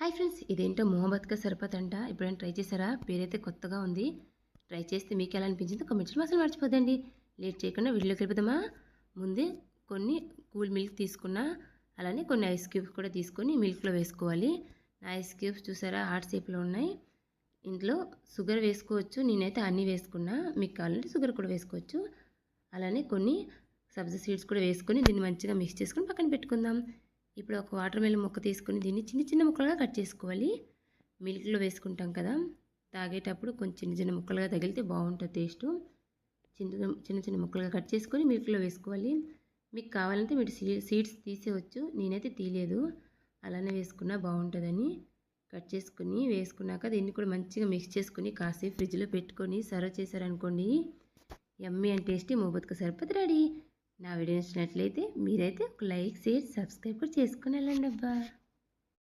Hi friends, ఇదేంటో మొహమ్మద్ కా సర్బత్ అంట. ఎప్పుడైనా ట్రై చేశారా? పేరైతే కొత్తగా ఉంది. ట్రై చేస్తే మీకు ఎలా అనిపించిందో కామెంట్స్లో అసలు మర్చిపోద్దండి. లేట్ చేయకుండా వీడియోలోకి వెళ్ళిపోదామా? ముందే కొన్ని కూల్ మిల్క్ తీసుకున్నా, అలానే కొన్ని ఐస్ క్యూబ్స్ కూడా తీసుకొని మిల్క్లో వేసుకోవాలి. నా ఐస్ క్యూబ్స్ చూసారా హార్ట్ షేప్లో ఉన్నాయి. ఇందులో షుగర్ వేసుకోవచ్చు, నేనైతే అన్నీ వేసుకున్నా. మీకు కావాలంటే షుగర్ కూడా వేసుకోవచ్చు. అలానే కొన్ని సబ్జా సీడ్స్ కూడా వేసుకొని దీన్ని మంచిగా మిక్స్ చేసుకొని పక్కన పెట్టుకుందాం. ఇప్పుడు ఒక వాటర్ మెలన్ ముక్క తీసుకొని దీన్ని చిన్న చిన్న ముక్కలుగా కట్ చేసుకోవాలి. మిల్క్లో వేసుకుంటాం కదా, తాగేటప్పుడు కొంచెం చిన్న చిన్న ముక్కలుగా తగిలితే బాగుంటుంది టేస్ట్. చిన్న చిన్న చిన్న ముక్కలుగా కట్ చేసుకొని మిల్క్లో వేసుకోవాలి. మీకు కావాలంటే మీరు సీడ్స్ తీసేయచ్చు, నేనైతే తీయలేదు, అలానే వేసుకున్నా బాగుంటుందని. కట్ చేసుకుని వేసుకున్నాక దీన్ని కూడా మంచిగా మిక్స్ చేసుకుని కాసేపు ఫ్రిడ్జ్లో పెట్టుకొని సర్వ్ చేశారనుకోండి, యమ్మీ అండ్ టేస్టీ మొహమ్మద్ కా సర్బత్ రెడీ. నా వీడియో నచ్చినట్లయితే మీరైతే ఒక లైక్, షేర్, సబ్స్క్రైబ్ కూడా చేసుకుని వెళ్ళండి అబ్బా.